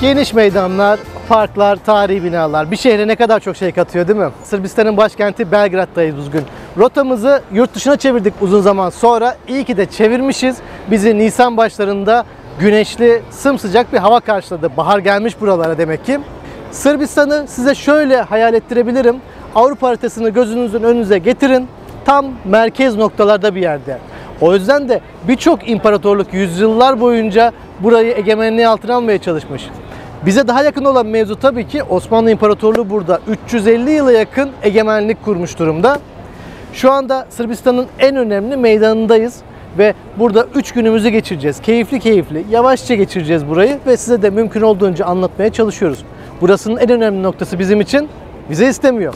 Geniş meydanlar, parklar, tarihi binalar bir şehre ne kadar çok şey katıyor değil mi? Sırbistan'ın başkenti Belgrad'dayız bugün. Rotamızı yurt dışına çevirdik uzun zaman sonra. İyi ki de çevirmişiz. Bizi Nisan başlarında güneşli, sımsıcak bir hava karşıladı. Bahar gelmiş buralara demek ki. Sırbistan'ı size şöyle hayal ettirebilirim. Avrupa haritasını gözünüzün önünüze getirin. Tam merkez noktalarda bir yerde. O yüzden de birçok imparatorluk yüzyıllar boyunca burayı egemenliği altına almaya çalışmış. Bize daha yakın olan mevzu tabii ki Osmanlı İmparatorluğu burada 350 yıla yakın egemenlik kurmuş durumda. Şu anda Sırbistan'ın en önemli meydanındayız ve burada 3 günümüzü geçireceğiz. Keyifli keyifli, yavaşça geçireceğiz burayı ve size de mümkün olduğunca anlatmaya çalışıyoruz. Burasının en önemli noktası bizim için vize istemiyor.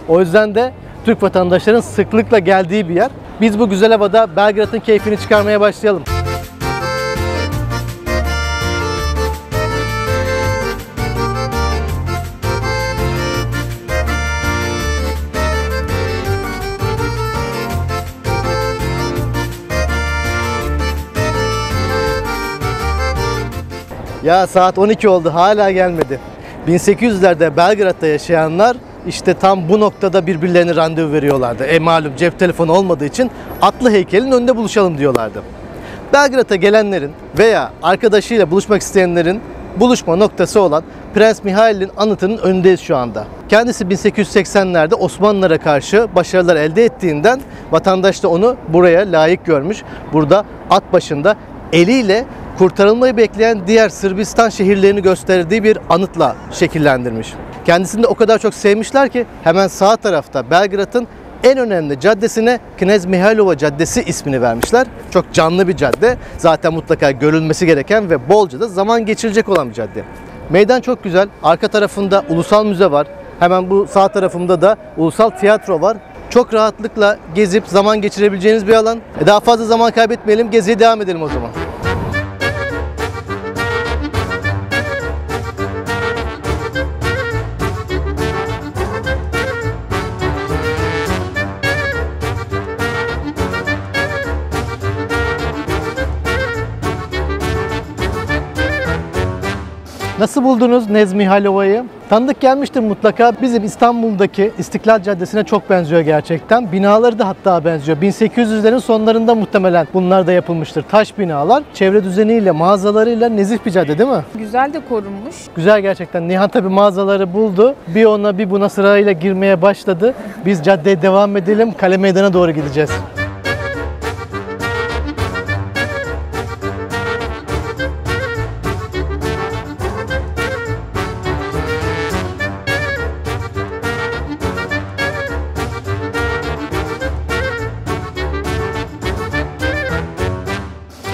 O yüzden de Türk vatandaşların sıklıkla geldiği bir yer. Biz bu güzel havada Belgrad'ın keyfini çıkarmaya başlayalım. Ya saat 12 oldu hala gelmedi. 1800'lerde Belgrad'da yaşayanlar işte tam bu noktada birbirlerine randevu veriyorlardı. Malum cep telefonu olmadığı için atlı heykelin önünde buluşalım diyorlardı. Belgrad'a gelenlerin veya arkadaşıyla buluşmak isteyenlerin buluşma noktası olan Prens Mihail'in anıtının önündeyiz şu anda. Kendisi 1880'lerde Osmanlılara karşı başarılar elde ettiğinden vatandaş da onu buraya layık görmüş. Burada at başında eliyle kurtarılmayı bekleyen diğer Sırbistan şehirlerini gösterdiği bir anıtla şekillendirmiş. Kendisini de o kadar çok sevmişler ki hemen sağ tarafta Belgrad'ın en önemli caddesine Knez Mihailova Caddesi ismini vermişler. Çok canlı bir cadde. Zaten mutlaka görülmesi gereken ve bolca da zaman geçirecek olan bir cadde. Meydan çok güzel. Arka tarafında Ulusal Müze var. Hemen bu sağ tarafımda da Ulusal Tiyatro var. Çok rahatlıkla gezip zaman geçirebileceğiniz bir alan. Daha fazla zaman kaybetmeyelim. Geziye devam edelim o zaman. Nasıl buldunuz Knez Mihailova'yı? Tanıdık gelmiştir mutlaka. Bizim İstanbul'daki İstiklal Caddesi'ne çok benziyor gerçekten. Binaları da hatta benziyor. 1800'lerin sonlarında muhtemelen bunlar da yapılmıştır. Taş binalar. Çevre düzeniyle, mağazalarıyla nezih bir cadde değil mi? Güzel de korunmuş. Güzel gerçekten. Nihan tabii mağazaları buldu. Bir ona bir buna sırayla girmeye başladı. Biz caddeye devam edelim. Kale Meydan'a doğru gideceğiz.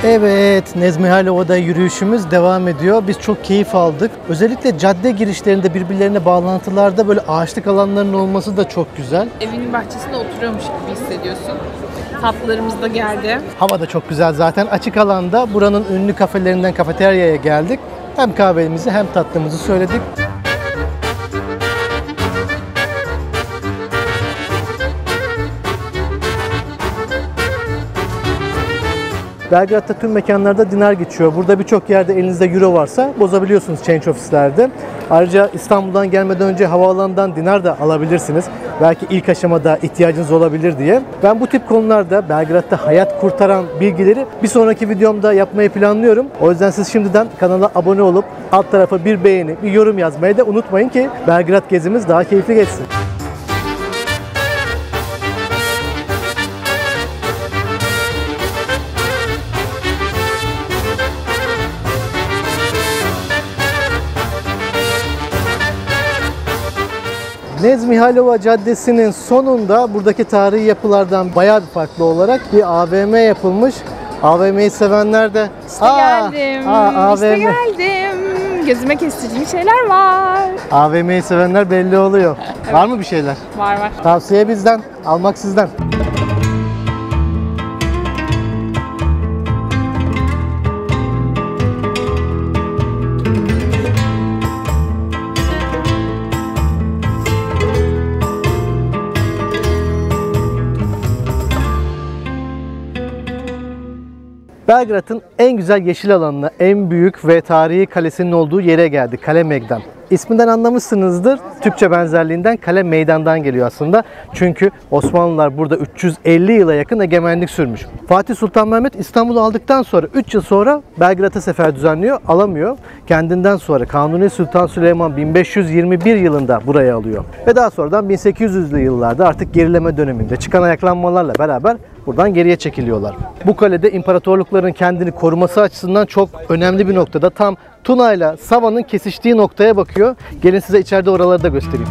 Evet, Knez Mihailova'da yürüyüşümüz devam ediyor. Biz çok keyif aldık. Özellikle cadde girişlerinde birbirlerine bağlantılarda böyle ağaçlık alanlarının olması da çok güzel. Evinin bahçesinde oturuyormuş gibi hissediyorsun. Tatlılarımız da geldi. Hava da çok güzel zaten. Açık alanda buranın ünlü kafelerinden kafeteryaya geldik. Hem kahvemizi hem tatlımızı söyledik. Belgrad'da tüm mekanlarda dinar geçiyor. Burada birçok yerde elinizde euro varsa bozabiliyorsunuz change office'lerde. Ayrıca İstanbul'dan gelmeden önce havaalanından dinar da alabilirsiniz. Belki ilk aşamada ihtiyacınız olabilir diye. Ben bu tip konularda Belgrad'da hayat kurtaran bilgileri bir sonraki videomda yapmayı planlıyorum. O yüzden siz şimdiden kanala abone olup alt tarafa bir beğeni, bir yorum yazmayı da unutmayın ki Belgrad gezimiz daha keyifli geçsin. Knez Mihailova Caddesi'nin sonunda buradaki tarihi yapılardan bayağı bir farklı olarak bir AVM yapılmış. AVM'yi sevenler de geldim. AVM. Geldim. Gözüme kestirdiğim şeyler var. AVM'yi sevenler belli oluyor. Evet. Var mı bir şeyler? Var. Tavsiye bizden, almak sizden. Belgrad'ın en güzel yeşil alanına, en büyük ve tarihi kalesinin olduğu yere geldik. Kale Meydan. İsminden anlamışsınızdır. Türkçe benzerliğinden Kale Meydan'dan geliyor aslında. Çünkü Osmanlılar burada 350 yıla yakın egemenlik sürmüş. Fatih Sultan Mehmet İstanbul'u aldıktan sonra 3 yıl sonra Belgrad'a sefer düzenliyor. Alamıyor. Kendinden sonra Kanuni Sultan Süleyman 1521 yılında buraya alıyor. Ve daha sonradan 1800'lü yıllarda artık gerileme döneminde çıkan ayaklanmalarla beraber buradan geriye çekiliyorlar. Bu kalede imparatorlukların kendini koruması açısından çok önemli bir noktada. Tam Tuna ile Sava'nın kesiştiği noktaya bakıyor. Gelin size içeride oraları da göstereyim.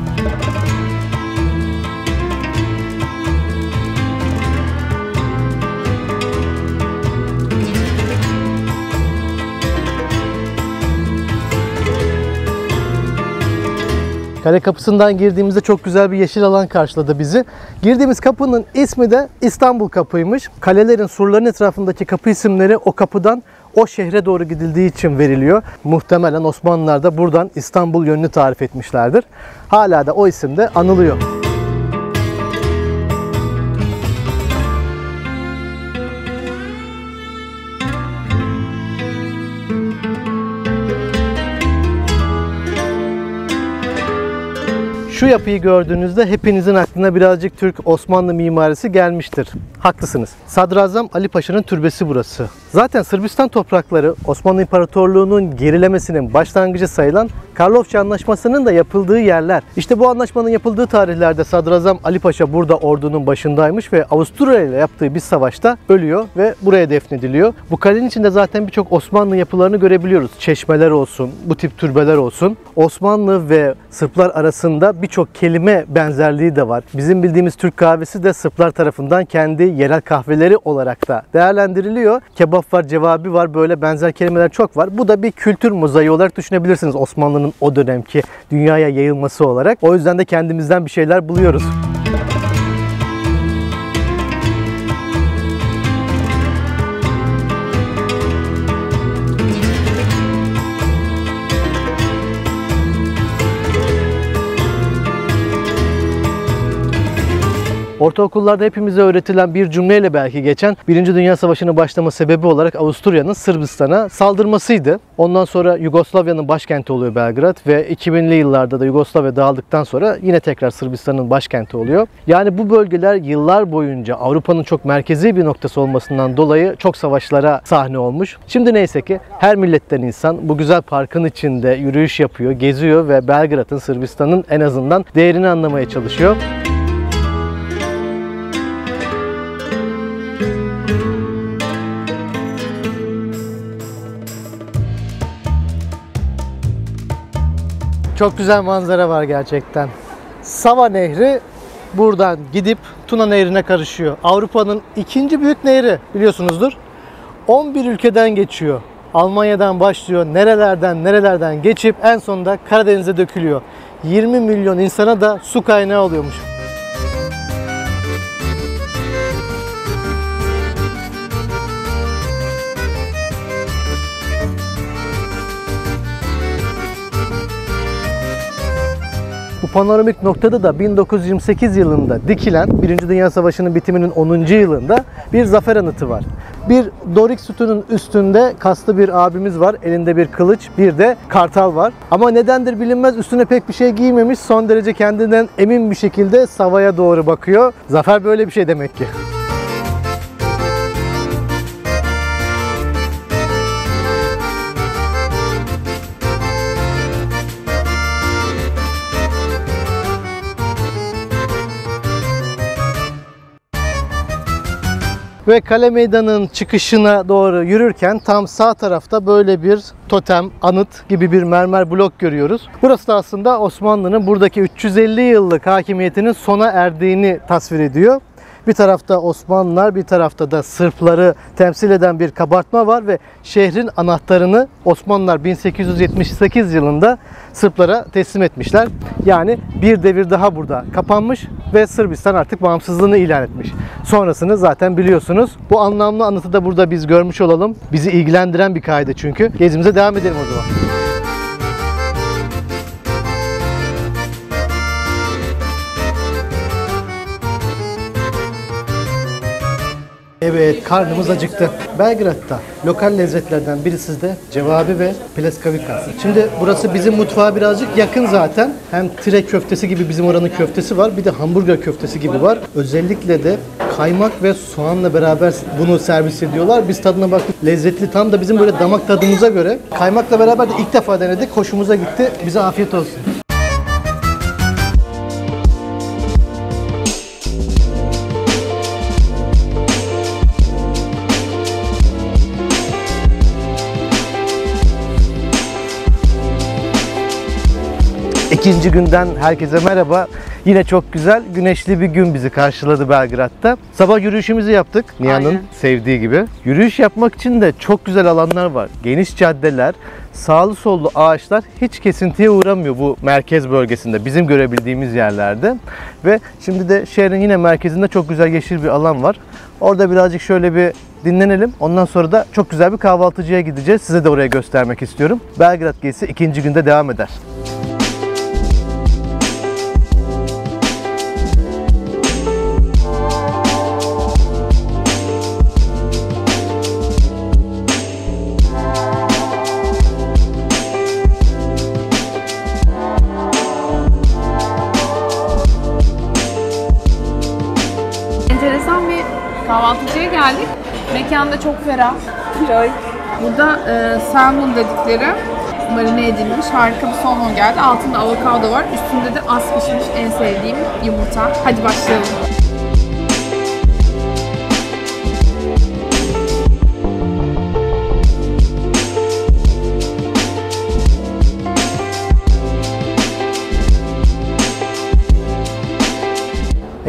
Kale kapısından girdiğimizde çok güzel bir yeşil alan karşıladı bizi. Girdiğimiz kapının ismi de İstanbul Kapı'ymış. Kalelerin, surların etrafındaki kapı isimleri o kapıdan o şehre doğru gidildiği için veriliyor. Muhtemelen Osmanlılar da buradan İstanbul yönünü tarif etmişlerdir. Hala da o isim de anılıyor. Şu yapıyı gördüğünüzde hepinizin aklına birazcık Türk-Osmanlı mimarisi gelmiştir. Haklısınız. Sadrazam Ali Paşa'nın türbesi burası. Zaten Sırbistan toprakları Osmanlı İmparatorluğu'nun gerilemesinin başlangıcı sayılan Karlofça Anlaşması'nın da yapıldığı yerler. İşte bu anlaşmanın yapıldığı tarihlerde Sadrazam Ali Paşa burada ordunun başındaymış ve Avusturya ile yaptığı bir savaşta ölüyor ve buraya defnediliyor. Bu kalenin içinde zaten birçok Osmanlı yapılarını görebiliyoruz. Çeşmeler olsun, bu tip türbeler olsun. Osmanlı ve Sırplar arasında birçok kelime benzerliği de var. Bizim bildiğimiz Türk kahvesi de Sırplar tarafından kendi yerel kahveleri olarak da değerlendiriliyor. Kebap var, cevabi var, böyle benzer kelimeler çok var. Bu da bir kültür mozaiği olarak düşünebilirsiniz Osmanlı'nın o dönemki dünyaya yayılması olarak. O yüzden de kendimizden bir şeyler buluyoruz. Ortaokullarda hepimize öğretilen bir cümleyle belki geçen Birinci Dünya Savaşı'nın başlama sebebi olarak Avusturya'nın Sırbistan'a saldırmasıydı. Ondan sonra Yugoslavya'nın başkenti oluyor Belgrad ve 2000'li yıllarda da Yugoslavya dağıldıktan sonra yine tekrar Sırbistan'ın başkenti oluyor. Yani bu bölgeler yıllar boyunca Avrupa'nın çok merkezi bir noktası olmasından dolayı çok savaşlara sahne olmuş. Şimdi neyse ki her milletten insan bu güzel parkın içinde yürüyüş yapıyor, geziyor ve Belgrad'ın, Sırbistan'ın en azından değerini anlamaya çalışıyor. Çok güzel manzara var gerçekten. Sava Nehri buradan gidip Tuna Nehri'ne karışıyor. Avrupa'nın ikinci büyük nehri biliyorsunuzdur. 11 ülkeden geçiyor. Almanya'dan başlıyor, nerelerden geçip en sonunda Karadeniz'e dökülüyor. 20 milyon insana da su kaynağı oluyormuş. Bu panoramik noktada da 1928 yılında dikilen, Birinci Dünya Savaşı'nın bitiminin 10. yılında bir zafer anıtı var. Bir Dorik sütunun üstünde kaslı bir abimiz var. Elinde bir kılıç, bir de kartal var. Ama nedendir bilinmez, üstüne pek bir şey giymemiş. Son derece kendinden emin bir şekilde Sava'ya doğru bakıyor. Zafer böyle bir şey demek ki. Ve Kale Meydanı'nın çıkışına doğru yürürken tam sağ tarafta böyle bir totem, anıt gibi bir mermer blok görüyoruz. Burası da aslında Osmanlı'nın buradaki 350 yıllık hakimiyetinin sona erdiğini tasvir ediyor. Bir tarafta Osmanlılar, bir tarafta da Sırpları temsil eden bir kabartma var ve şehrin anahtarını Osmanlılar 1878 yılında Sırplara teslim etmişler. Yani bir devir daha burada kapanmış ve Sırbistan artık bağımsızlığını ilan etmiş. Sonrasını zaten biliyorsunuz. Bu anlamlı anıtı da burada biz görmüş olalım. Bizi ilgilendiren bir kaydı çünkü. Gezimize devam edelim o zaman. Evet, karnımız acıktı. Belgrad'da lokal lezzetlerden birisi de cevabi ve pleskavica. Şimdi burası bizim mutfağa birazcık yakın zaten. Hem tire köftesi gibi bizim oranın köftesi var. Bir de hamburger köftesi gibi var. Özellikle de kaymak ve soğanla beraber bunu servis ediyorlar. Biz tadına baktık. Lezzetli, tam da bizim böyle damak tadımıza göre. Kaymakla beraber de ilk defa denedik. Hoşumuza gitti. Bize afiyet olsun. İkinci günden herkese merhaba. Yine çok güzel, güneşli bir gün bizi karşıladı Belgrad'da. Sabah yürüyüşümüzü yaptık, Nihan'ın Aynen. sevdiği gibi. Yürüyüş yapmak için de çok güzel alanlar var. Geniş caddeler, sağlı sollu ağaçlar hiç kesintiye uğramıyor bu merkez bölgesinde, bizim görebildiğimiz yerlerde. Ve şimdi de şehrin yine merkezinde çok güzel yeşil bir alan var. Orada birazcık şöyle bir dinlenelim. Ondan sonra da çok güzel bir kahvaltıcıya gideceğiz. Size de oraya göstermek istiyorum. Belgrad gezisi ikinci günde devam eder. Enteresan bir kahvaltıcıya geldik. Mekanda çok ferah. Burada salmon dedikleri marine edilmiş harika bir somon geldi. Altında avokado var. Üstünde de az pişmiş en sevdiğim yumurta. Hadi başlayalım.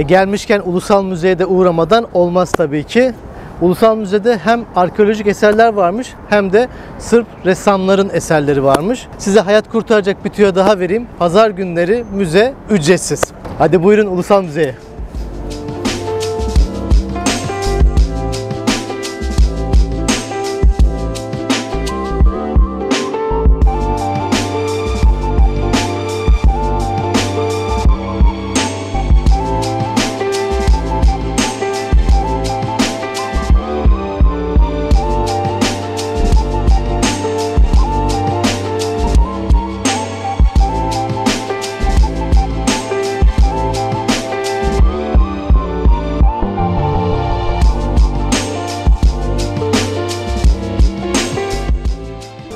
Gelmişken Ulusal Müze'ye de uğramadan olmaz tabii ki. Ulusal Müze'de hem arkeolojik eserler varmış hem de Sırp ressamların eserleri varmış. Size hayat kurtaracak bir tüyo daha vereyim. Pazar günleri müze ücretsiz. Hadi buyurun Ulusal Müze'ye.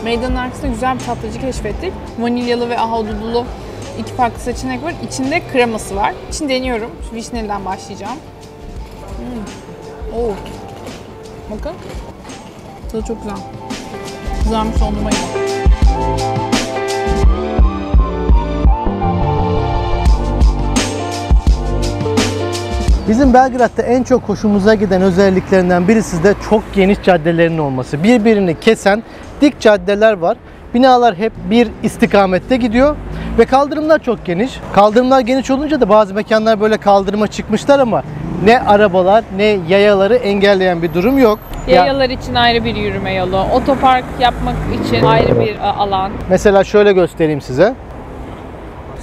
Meydanın arkasında güzel bir tatlıcı keşfettik. Vanilyalı ve ahududulu iki farklı seçenek var. İçinde kreması var. Şimdi deniyorum. Şu vişneliden başlayacağım. Oo. Bakın. Tadı çok güzel. Güzelmiş, dondurma gibi. Bizim Belgrad'da en çok hoşumuza giden özelliklerinden birisi de çok geniş caddelerin olması. Birbirini kesen dik caddeler var. Binalar hep bir istikamette gidiyor ve kaldırımlar çok geniş. Kaldırımlar geniş olunca da bazı mekanlar böyle kaldırıma çıkmışlar ama ne arabalar ne yayaları engelleyen bir durum yok. Yayalar için ayrı bir yürüme yolu, otopark yapmak için ayrı bir alan. Mesela şöyle göstereyim size.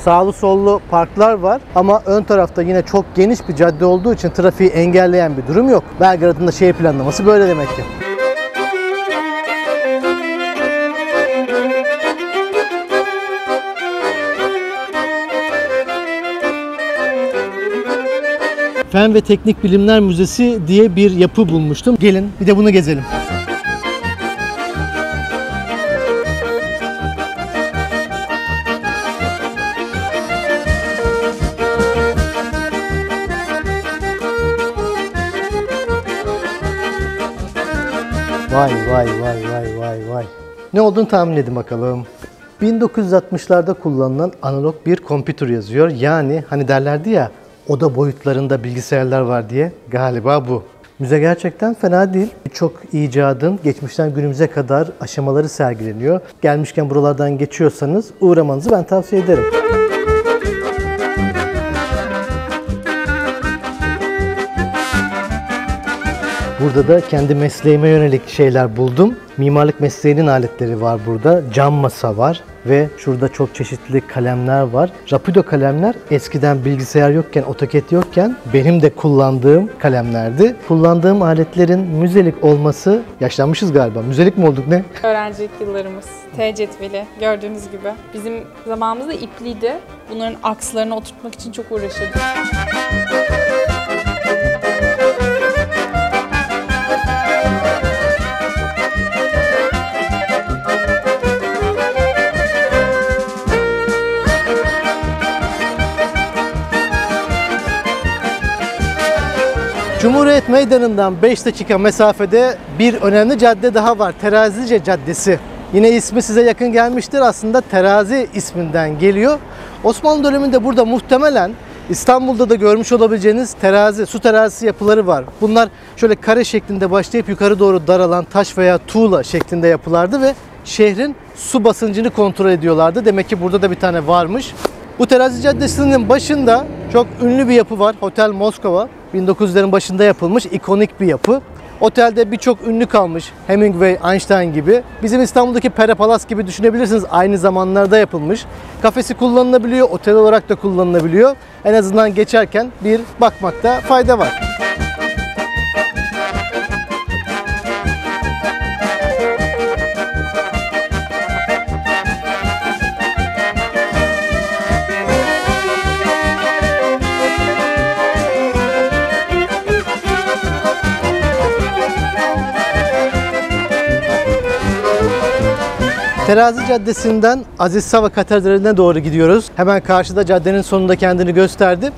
Sağlı sollu parklar var ama ön tarafta yine çok geniş bir cadde olduğu için trafiği engelleyen bir durum yok. Belgrad'ın da şehir planlaması böyle demek ki. Fen ve Teknik Bilimler Müzesi diye bir yapı bulmuştum. Gelin bir de bunu gezelim. Vay vay vay vay vay vay. Ne olduğunu tahmin edin bakalım. 1960'larda kullanılan analog bir kompütür yazıyor. Yani hani derlerdi ya, oda boyutlarında bilgisayarlar var diye, galiba bu. Müze gerçekten fena değil. Birçok icadın geçmişten günümüze kadar aşamaları sergileniyor. Gelmişken buralardan geçiyorsanız uğramanızı ben tavsiye ederim. Burada da kendi mesleğime yönelik şeyler buldum. Mimarlık mesleğinin aletleri var burada. Cam masa var ve şurada çok çeşitli kalemler var. Rapido kalemler eskiden bilgisayar yokken, AutoCAD yokken benim de kullandığım kalemlerdi. Kullandığım aletlerin müzelik olması, yaşlanmışız galiba. Müzelik mi olduk ne? Öğrencilik yıllarımız, T cetveli gördüğünüz gibi. Bizim zamanımızda ipliydi. Bunların akslarını oturtmak için çok uğraşırdık. Cumhuriyet Meydanı'ndan 5 dakika mesafede bir önemli cadde daha var. Terazice Caddesi. Yine ismi size yakın gelmiştir. Aslında Terazi isminden geliyor. Osmanlı döneminde burada muhtemelen İstanbul'da da görmüş olabileceğiniz terazi, su terazisi yapıları var. Bunlar şöyle kare şeklinde başlayıp yukarı doğru daralan taş veya tuğla şeklinde yapılardı ve şehrin su basıncını kontrol ediyorlardı. Demek ki burada da bir tane varmış. Bu Terazi Caddesi'nin başında çok ünlü bir yapı var. Hotel Moskova. 1900'lerin başında yapılmış ikonik bir yapı. Otelde birçok ünlü kalmış. Hemingway, Einstein gibi. Bizim İstanbul'daki Pera Palace gibi düşünebilirsiniz. Aynı zamanlarda yapılmış. Kafesi kullanılabiliyor, otel olarak da kullanılabiliyor. En azından geçerken bir bakmakta fayda var. Terazi Caddesi'nden Aziz Sava Katedrali'ne doğru gidiyoruz. Hemen karşıda caddenin sonunda kendini gösterdi.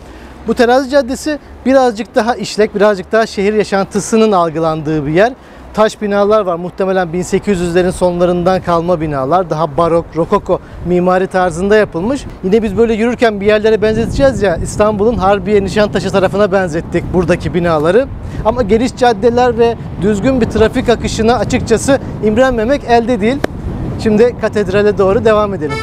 Bu Terazi Caddesi birazcık daha işlek, birazcık daha şehir yaşantısının algılandığı bir yer. Taş binalar var. Muhtemelen 1800'lerin sonlarından kalma binalar. Daha barok, rokoko mimari tarzında yapılmış. Yine biz böyle yürürken bir yerlere benzeteceğiz ya. İstanbul'un Harbiye, Nişantaşı tarafına benzettik buradaki binaları. Ama geniş caddeler ve düzgün bir trafik akışına açıkçası imrenmemek elde değil. Şimdi katedrale doğru devam edelim.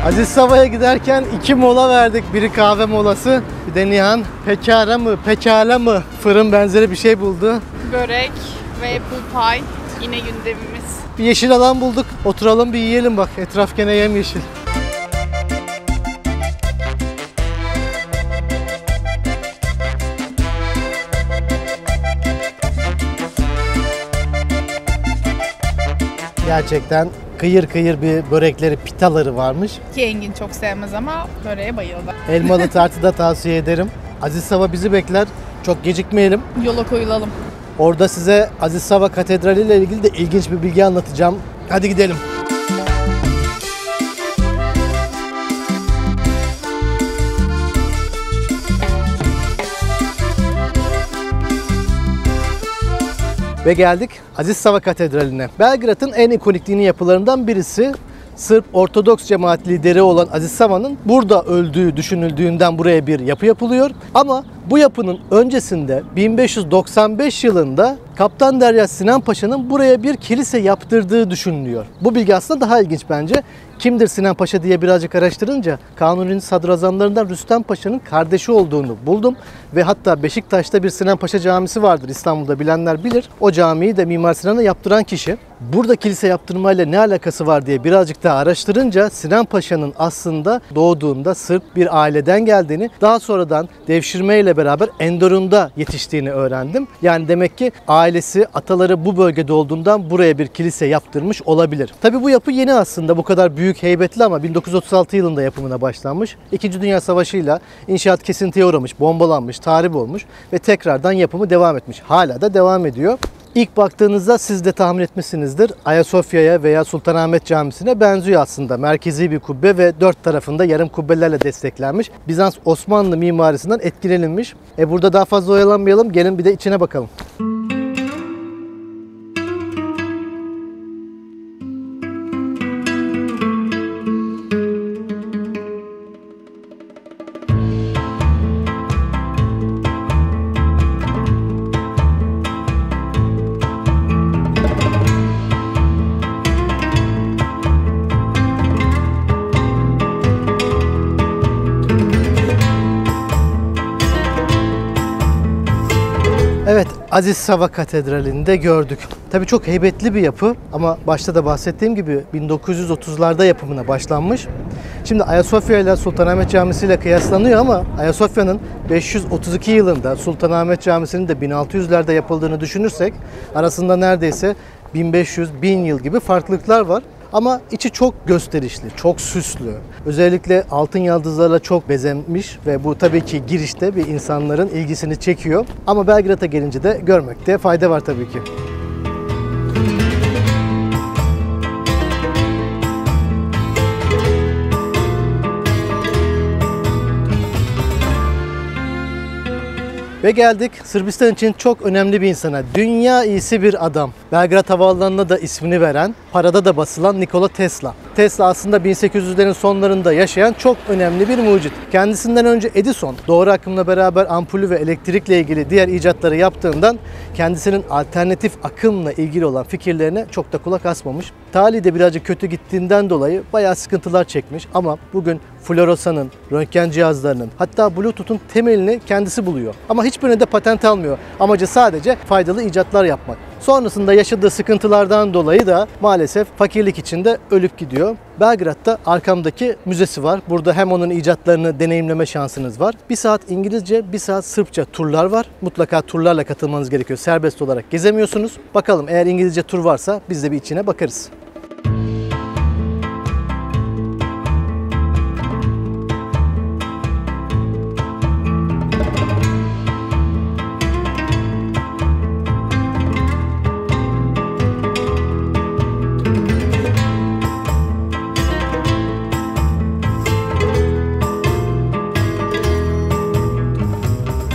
Aziz Sava'ya giderken 2 mola verdik. Biri kahve molası, bir de Nihan pekala mı fırın benzeri bir şey buldu. Börek ve apple pie yine gündemimiz. Bir yeşil alan bulduk. Oturalım bir yiyelim bak. Etraf gene yemyeşil. Gerçekten kıyır kıyır bir börekleri, pitaları varmış. Ki Engin çok sevmez ama böreğe bayıldı. Elmalı tartı da tavsiye ederim. Aziz Sava bizi bekler. Çok gecikmeyelim. Yola koyulalım. Orada size Aziz Sava Katedrali ile ilgili de ilginç bir bilgi anlatacağım. Hadi gidelim. Ve geldik Aziz Sava Katedrali'ne. Belgrad'ın en ikonik dini yapılarından birisi. Sırp Ortodoks cemaat lideri olan Aziz Sava'nın burada öldüğü düşünüldüğünden buraya bir yapı yapılıyor. Ama bu yapının öncesinde 1595 yılında Kaptan Derya Sinan Paşa'nın buraya bir kilise yaptırdığı düşünülüyor. Bu bilgi aslında daha ilginç bence. Kimdir Sinan Paşa diye birazcık araştırınca Kanuni'nin sadrazamlarından Rüstem Paşa'nın kardeşi olduğunu buldum. Ve hatta Beşiktaş'ta bir Sinan Paşa camisi vardır, İstanbul'da bilenler bilir. O camiyi de Mimar Sinan'a yaptıran kişi. Burada kilise yaptırmayla ne alakası var diye birazcık daha araştırınca Sinan Paşa'nın aslında doğduğunda Sırp bir aileden geldiğini, daha sonradan devşirmeyle beraber Enderun'da yetiştiğini öğrendim. Yani demek ki ailesi, ataları bu bölgede olduğundan buraya bir kilise yaptırmış olabilir. Tabi bu yapı yeni aslında, bu kadar büyük, heybetli ama 1936 yılında yapımına başlanmış. İkinci Dünya Savaşı'yla inşaat kesintiye uğramış, bombalanmış, tahrip olmuş ve tekrardan yapımı devam etmiş. Hala da devam ediyor. İlk baktığınızda siz de tahmin etmişsinizdir. Ayasofya'ya veya Sultanahmet Camisi'ne benziyor aslında. Merkezi bir kubbe ve dört tarafında yarım kubbelerle desteklenmiş. Bizans Osmanlı mimarisinden etkilenilmiş. Burada daha fazla oyalanmayalım. Gelin bir de içine bakalım. Aziz Sava Katedrali'nde gördük. Tabii çok heybetli bir yapı ama başta da bahsettiğim gibi 1930'larda yapımına başlanmış. Şimdi Ayasofya ile Sultanahmet Camisi ile kıyaslanıyor ama Ayasofya'nın 532 yılında, Sultanahmet Camisi'nin de 1600'lerde yapıldığını düşünürsek arasında neredeyse 1500-1000 yıl gibi farklılıklar var. Ama içi çok gösterişli, çok süslü. Özellikle altın yıldızlarla çok bezenmiş ve bu tabii ki girişte bir insanların ilgisini çekiyor. Ama Belgrad'a gelince de görmekte fayda var tabii ki. Ve geldik Sırbistan için çok önemli bir insana. Dünya iyisi bir adam. Belgrad Havaalanı'na da ismini veren, parada da basılan Nikola Tesla. Tesla aslında 1800'lerin sonlarında yaşayan çok önemli bir mucit. Kendisinden önce Edison, doğru akımla beraber ampulü ve elektrikle ilgili diğer icatları yaptığından kendisinin alternatif akımla ilgili olan fikirlerine çok da kulak asmamış. Talihi de birazcık kötü gittiğinden dolayı bayağı sıkıntılar çekmiş ama bugün floresanın, röntgen cihazlarının hatta Bluetooth'un temelini kendisi buluyor. Ama hiçbirine de patent almıyor. Amacı sadece faydalı icatlar yapmak. Sonrasında yaşadığı sıkıntılardan dolayı da maalesef fakirlik içinde ölüp gidiyor. Belgrad'da arkamdaki müzesi var. Burada hem onun icatlarını deneyimleme şansınız var. 1 saat İngilizce, 1 saat Sırpça turlar var. Mutlaka turlarla katılmanız gerekiyor. Serbest olarak gezemiyorsunuz. Bakalım eğer İngilizce tur varsa biz de bir içine bakarız.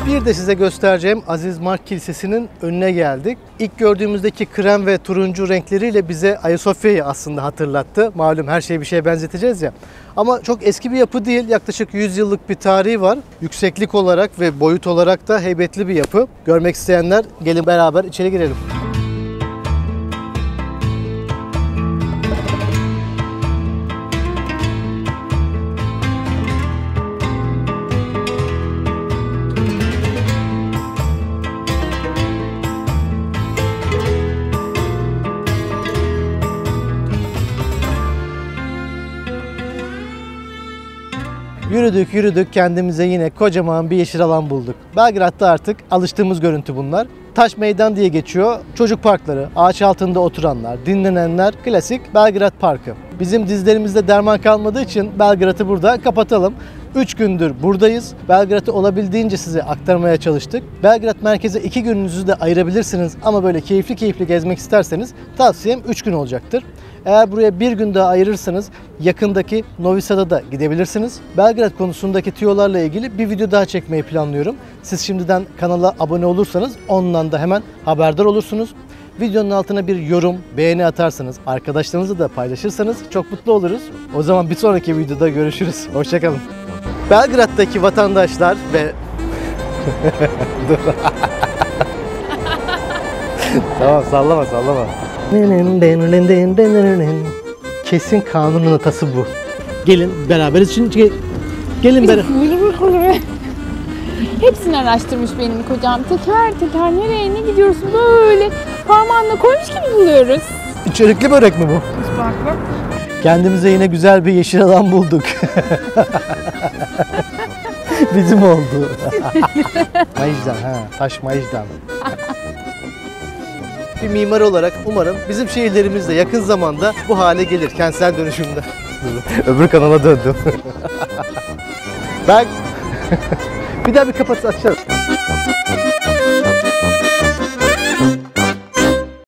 Bir de size göstereceğim Aziz Mark Kilisesi'nin önüne geldik. İlk gördüğümüzdeki krem ve turuncu renkleriyle bize Ayasofya'yı aslında hatırlattı. Malum her şeyi bir şeye benzeteceğiz ya. Ama çok eski bir yapı değil. Yaklaşık 100 yıllık bir tarihi var. Yükseklik olarak ve boyut olarak da heybetli bir yapı. Görmek isteyenler gelin beraber içeri girelim. Yürüdük kendimize yine kocaman bir yeşil alan bulduk. Belgrad'da artık alıştığımız görüntü bunlar. Taş Meydan diye geçiyor. Çocuk parkları, ağaç altında oturanlar, dinlenenler, klasik Belgrad Parkı. Bizim dizlerimizde derman kalmadığı için Belgrad'ı burada kapatalım. 3 gündür buradayız. Belgrad'ı olabildiğince size aktarmaya çalıştık. Belgrad merkeze 2 gününüzü de ayırabilirsiniz ama böyle keyifli gezmek isterseniz tavsiyem 3 gün olacaktır. Eğer buraya 1 gün daha ayırırsanız yakındaki Novi Sad'a da gidebilirsiniz. Belgrad konusundaki tüyolarla ilgili bir video daha çekmeyi planlıyorum. Siz şimdiden kanala abone olursanız ondan da hemen haberdar olursunuz. Videonun altına bir yorum, beğeni atarsanız, arkadaşlarınızla da paylaşırsanız çok mutlu oluruz. O zaman bir sonraki videoda görüşürüz. Hoşçakalın. Belgrad'daki vatandaşlar ve... Dur. Tamam sallama. Kesin kanunun hatası bu. Gelin beraber için... Gelin beraber... Hepsini araştırmış benim kocam. Teker nereye ne gidiyorsun böyle parmağınla koymuş gibi buluyoruz. İçerikli börek mi bu? Farklı. Kendimize yine güzel bir yeşil alan bulduk. Bizim oldu. Majdan taş Majdan. Bir mimar olarak umarım bizim şehirlerimiz de yakın zamanda bu hale gelir kentsel dönüşümde. Öbür kanala döndüm. Ben bir daha bir kapat açalım.